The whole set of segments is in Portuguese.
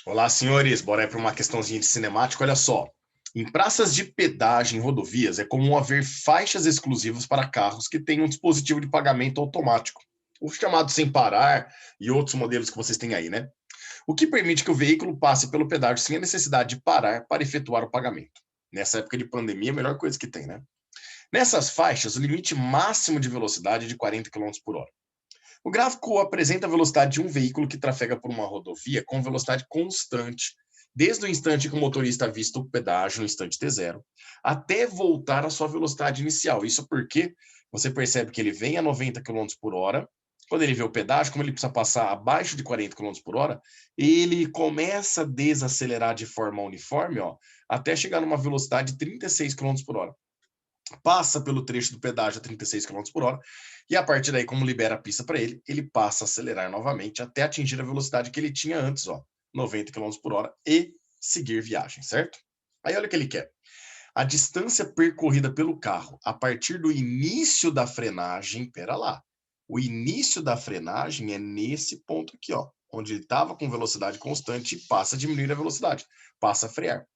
Olá, senhores. Bora aí para uma questãozinha de cinemática. Olha só. Em praças de pedágio em rodovias, é comum haver faixas exclusivas para carros que têm um dispositivo de pagamento automático, o chamado sem parar e outros modelos que vocês têm aí, né? O que permite que o veículo passe pelo pedágio sem a necessidade de parar para efetuar o pagamento. Nessa época de pandemia, é a melhor coisa que tem, né? Nessas faixas, o limite máximo de velocidade é de 40 km por hora. O gráfico apresenta a velocidade de um veículo que trafega por uma rodovia com velocidade constante, desde o instante que o motorista avista o pedágio no instante T0, até voltar à sua velocidade inicial. Isso porque você percebe que ele vem a 90 km por hora, quando ele vê o pedágio, como ele precisa passar abaixo de 40 km por hora, ele começa a desacelerar de forma uniforme, ó, até chegar numa velocidade de 36 km por hora. Passa pelo trecho do pedágio a 36 km por hora, e a partir daí, como libera a pista para ele, ele passa a acelerar novamente até atingir a velocidade que ele tinha antes, ó, 90 km por hora, e seguir viagem, certo? Aí olha o que ele quer. A distância percorrida pelo carro a partir do início da frenagem, pera lá, o início da frenagem é nesse ponto aqui, ó, onde ele estava com velocidade constante e passa a diminuir a velocidade, passa a frear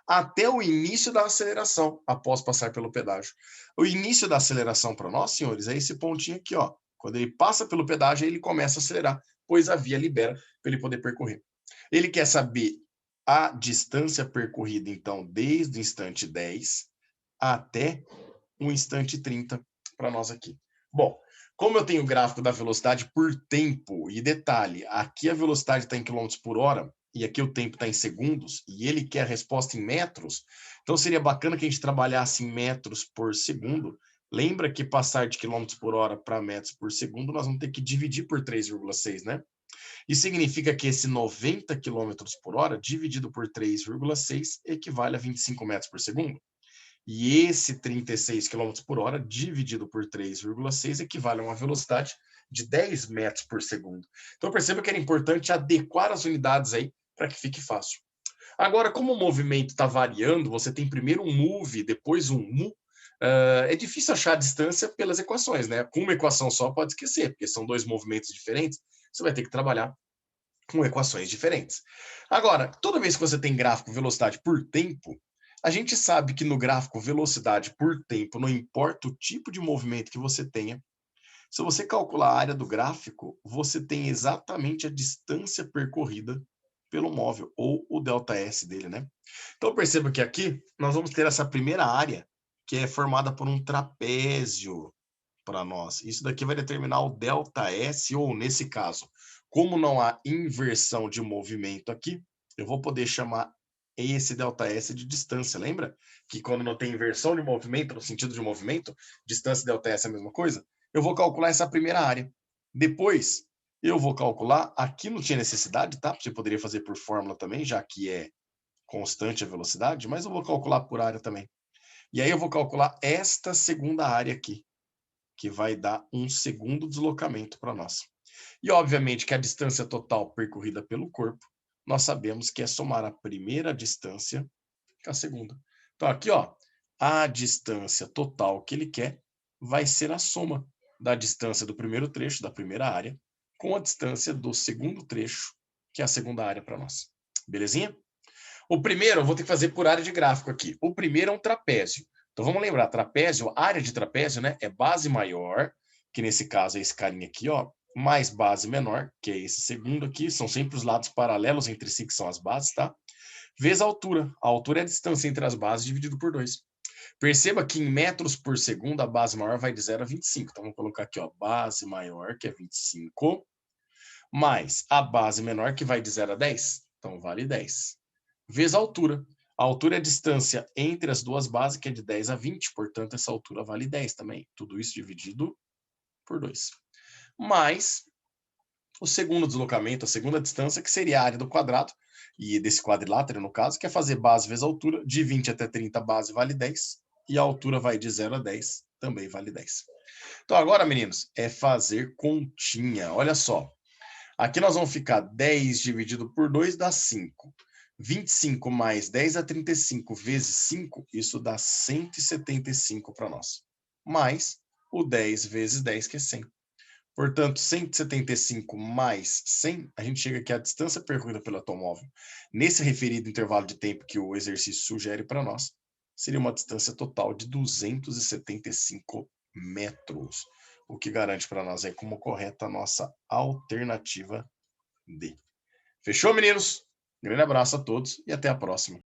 até o início da aceleração, após passar pelo pedágio. O início da aceleração para nós, senhores, é esse pontinho aqui, ó. Quando ele passa pelo pedágio, ele começa a acelerar, pois a via libera para ele poder percorrer. Ele quer saber a distância percorrida, então, desde o instante 10 até o instante 30 para nós aqui. Bom, como eu tenho o gráfico da velocidade por tempo, e detalhe, aqui a velocidade está em quilômetros por hora, e aqui o tempo está em segundos, e ele quer a resposta em metros, então seria bacana que a gente trabalhasse em metros por segundo. Lembra que passar de quilômetros por hora para metros por segundo, nós vamos ter que dividir por 3,6, né? Isso significa que esse 90 quilômetros por hora dividido por 3,6 equivale a 25 metros por segundo. E esse 36 km por hora dividido por 3,6 equivale a uma velocidade de 10 metros por segundo. Então perceba que era importante adequar as unidades aí para que fique fácil. Agora, como o movimento está variando, você tem primeiro um move, depois um mu, é difícil achar a distância pelas equações, né? Com uma equação só pode esquecer, porque são dois movimentos diferentes, você vai ter que trabalhar com equações diferentes. Agora, toda vez que você tem gráfico velocidade por tempo, a gente sabe que no gráfico velocidade por tempo, não importa o tipo de movimento que você tenha, se você calcular a área do gráfico, você tem exatamente a distância percorrida pelo móvel, ou o ΔS dele, né? Então perceba que aqui nós vamos ter essa primeira área, que é formada por um trapézio para nós. Isso daqui vai determinar o ΔS, ou nesse caso, como não há inversão de movimento aqui, eu vou poder chamar esse ΔS de distância. Lembra que quando não tem inversão de movimento, no sentido de movimento, distância e ΔS é a mesma coisa? Eu vou calcular essa primeira área. Depois, eu vou calcular, aqui não tinha necessidade, tá? Você poderia fazer por fórmula também, já que é constante a velocidade, mas eu vou calcular por área também. E aí eu vou calcular esta segunda área aqui, que vai dar um segundo deslocamento para nós. E, obviamente, que a distância total percorrida pelo corpo, nós sabemos que é somar a primeira distância com a segunda. Então, aqui, ó, a distância total que ele quer vai ser a soma da distância do primeiro trecho, da primeira área, com a distância do segundo trecho, que é a segunda área para nós. Belezinha? O primeiro eu vou ter que fazer por área de gráfico aqui. O primeiro é um trapézio. Então vamos lembrar, trapézio, área de trapézio, né, é base maior, que nesse caso é esse carinha aqui, ó, mais base menor, que é esse segundo aqui, são sempre os lados paralelos entre si, que são as bases, tá? Vezes a altura. A altura é a distância entre as bases dividido por 2. Perceba que em metros por segundo a base maior vai de 0 a 25. Então vamos colocar aqui, ó, base maior, que é 25, mais a base menor, que vai de 0 a 10. Então vale 10. Vezes a altura. A altura é a distância entre as duas bases, que é de 10 a 20, portanto, essa altura vale 10 também. Tudo isso dividido por 2. Mais o segundo deslocamento, a segunda distância, que seria a área do quadrado, e desse quadrilátero, no caso, que é fazer base vezes altura, de 20 até 30, base vale 10, e a altura vai de 0 a 10, também vale 10. Então agora, meninos, é fazer continha. Olha só, aqui nós vamos ficar 10 dividido por 2 dá 5. 25 mais 10 dá 35 vezes 5, isso dá 175 para nós. Mais o 10 vezes 10, que é 100. Portanto, 175 mais 100, a gente chega aqui à distância percorrida pelo automóvel. Nesse referido intervalo de tempo que o exercício sugere para nós, seria uma distância total de 275 metros, o que garante para nós aí como correta a nossa alternativa D. Fechou, meninos? Grande abraço a todos e até a próxima.